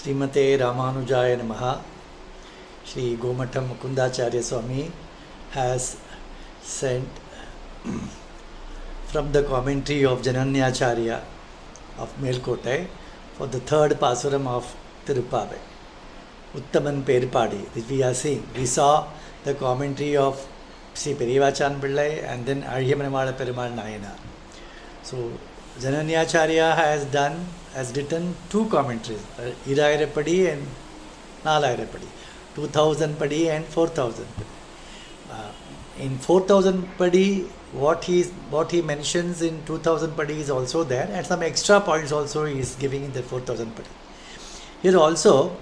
Srimate Ramanujaya Namaha. Shri Gomatam Mukundacharya Swami has sent from the commentary of Jananyacharya of Melkotai for the third Pasuram of Tirupavai, Uttaman Peripadi, which we are seeing. We saw the commentary of Sri Perivachan Pillai and then Aryamanamala Perumal Nayana. So Jananyacharya has written two commentaries, Irairapadi and Nalairapadi, 2000 Padi and 4000 Padi. In 4000 Padi, what he mentions in 2000 Padi is also there, and some extra points also he is giving in the 4000 Padi. Here also,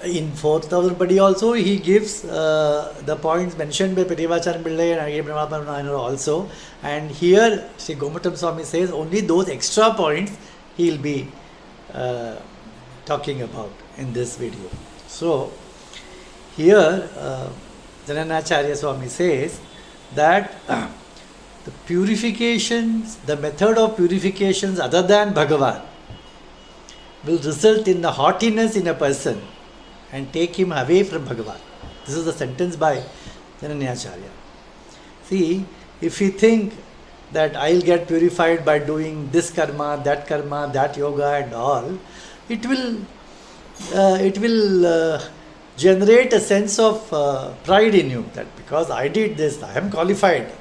in 4000 Padi also, he gives the points mentioned by Perivachan Pillai and Aryamanamala also, and here Sri Gomatam Swami says only those extra points he will be talking about in this video. So, here Jananyacharya Swami says that the purifications, the method of purifications other than Bhagavan will result in the haughtiness in a person and take him away from Bhagavan. This is the sentence by Jananyacharya. See, if we think that I'll get purified by doing this karma, that yoga and all, it will generate a sense of pride in you, that because I did this, I am qualified,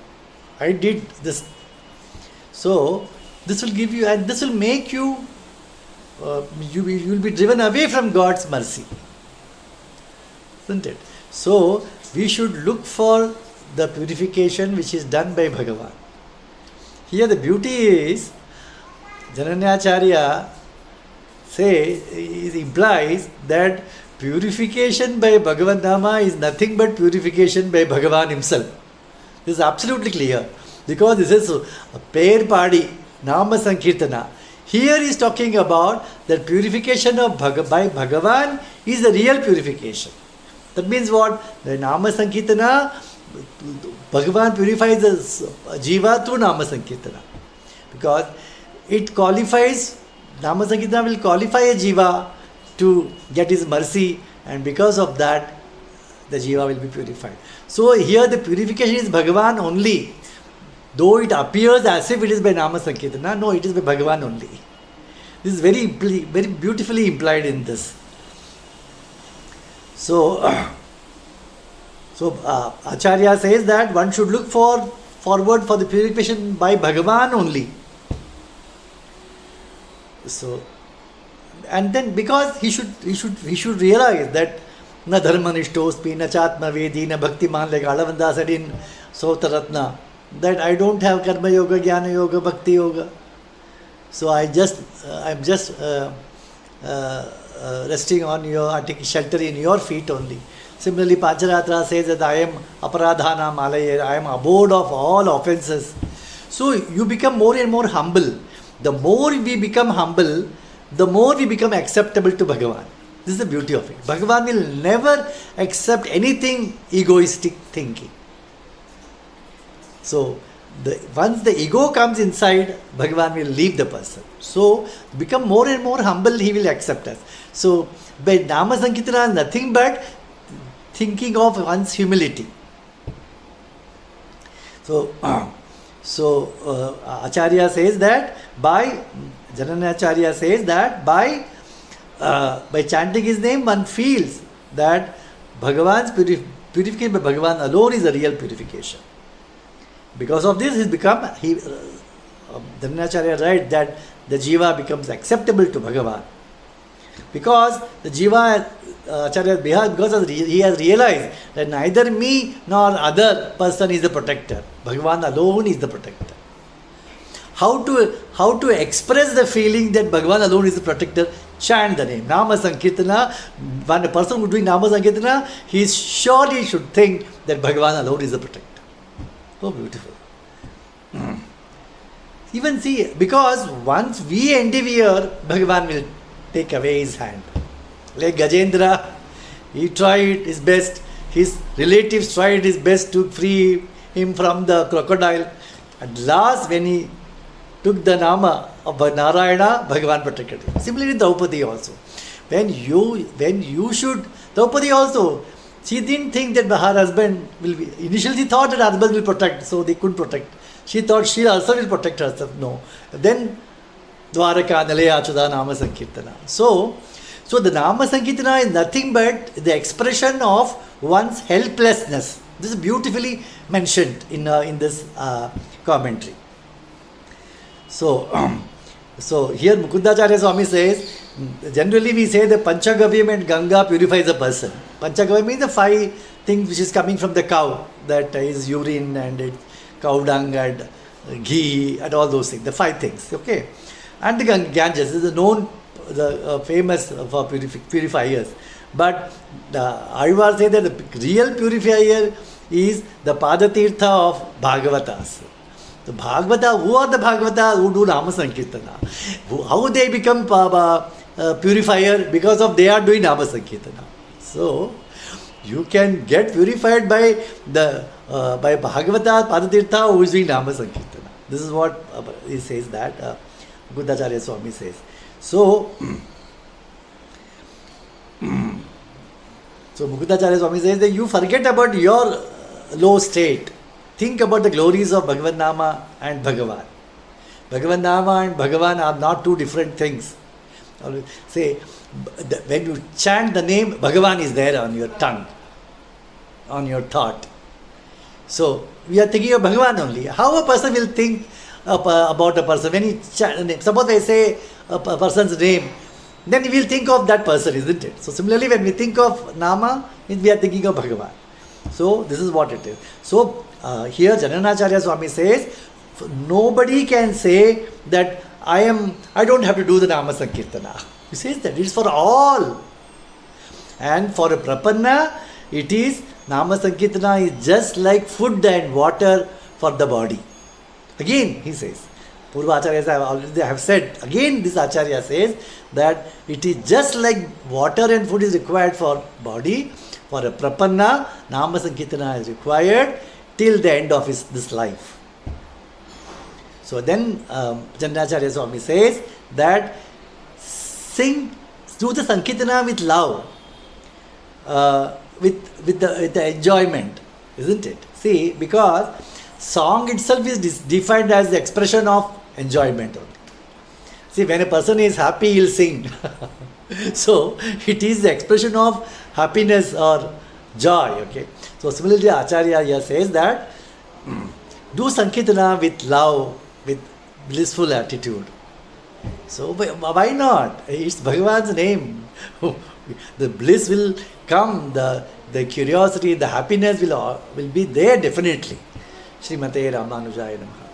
I did this. So this will give you, and this will make you, you will be driven away from God's mercy, isn't it? So we should look for the purification which is done by Bhagavan. Here the beauty is, Jananyacharya implies that purification by Bhagavan Nama is nothing but purification by Bhagavan himself. This is absolutely clear, because this is a pair party, Nama Sankirtana. Here he is talking about that purification of by Bhagavan is the real purification. That means what? The Nama Sankirtana, Bhagavan purifies the Jiva through Nama Sankirtana, because it qualifies, Nama Sankirtana will qualify a Jiva to get his mercy, and because of that the Jiva will be purified. So here the purification is Bhagavan only, though it appears as if it is by Nama Sankirtana. No, it is by Bhagavan only. This is very beautifully implied in this. So Acharya says that one should look forward for the purification by Bhagavan only. So, and then because he should realize that na dharmanishthospi, na chatma vedi, na bhaktiman, like Alavanda said in Sotaratna, that I don't have karma yoga, jnana yoga, bhakti yoga. So I'm just resting on your, taking shelter in your feet only. Similarly, Pancharatra says that I am aparadhana malaya, I am abode of all offences. So you become more and more humble. The more we become humble, the more we become acceptable to Bhagavan. This is the beauty of it. Bhagavan will never accept anything egoistic thinking. So once the ego comes inside, Bhagavan will leave the person. So become more and more humble, he will accept us. So by Nama Sankirtana is nothing but thinking of one's humility. So Acharya says that Jananyacharya says that by chanting his name, one feels that Bhagavan's purification by Bhagavan alone is a real purification. Because of this, Jananyacharya writes that the Jiva becomes acceptable to Bhagavan. Because the Jiva, because he has realized that neither me nor other person is the protector. Bhagavan alone is the protector. How to express the feeling that Bhagavan alone is the protector? Chant the name. Nama Sankirtana. When a person who is doing Nama Sankirtana, he surely should think that Bhagavan alone is the protector. So beautiful. Even see, because once we endeavor, Bhagavan will take away his hand. Like Gajendra, he tried his best, his relatives tried his best to free him from the crocodile. At last, when he took the Nama of Narayana, Bhagavan protected him. Similarly, Draupadi also. When you should, Draupadi also, she didn't think that her husband will be, initially she thought that her husband will protect, so they couldn't protect. She thought she also will protect herself. No. Then Dwaraka Nalaya Achuda Nama Sankirtana. So the Nama Sankirtana is nothing but the expression of one's helplessness. This is beautifully mentioned in this commentary. So here Mukundacharya Swami says, generally we say the Panchagavya and Ganga purifies a person. Panchagavya means the 5 things which is coming from the cow, that is urine and cow dung and ghee and all those things, the 5 things, okay. And the Ganges is known, famous for purifiers. But I will say that the real purifier is the Padatirtha of Bhagavatas. The Bhagavata, who are the Bhagavata who do Nama Sankirtana? How they become purifier? Because of they are doing Nama Sankirtana. So you can get purified by Bhagavata Padatirtha who is doing Nama Sankirtana. This is what he says, that Mukundacharya Swami says. So Mukundacharya Swami says that you forget about your low state. Think about the glories of Bhagavan Nama and Bhagavan. Bhagavan Nama and Bhagavan are not two different things. Say, when you chant the name, Bhagavan is there on your tongue, on your thought. So we are thinking of Bhagavan only. How a person will think about a person? When he chant the name, suppose I say a person's name, then we will think of that person, isn't it? So similarly, when we think of Nama, we are thinking of Bhagavan. So this is what it is. So here Jananacharya Swami says, nobody can say that I don't have to do the Nama Sankirtana. He says that it is for all. And for a Prapanna, it is Nama Sankirtana is just like food and water for the body. Again, he says, Purva Acharyas have said, again this Acharya says that it is just like water and food is required for body. For a Prapanna, Nama Sankirtana is required till the end of this life. So then Jananacharya Swami says that do the Sankirtana with love, with the enjoyment, isn't it? See, because song itself is defined as the expression of enjoyment only. See, when a person is happy, he'll sing. So it is the expression of happiness or joy, okay. So similarly, Acharya here says that do Sankirtana with love, with blissful attitude. So why not? It's Bhagavan's name. The bliss will come, the curiosity, the happiness will be there definitely. Srimate Ramanujaya Namaha.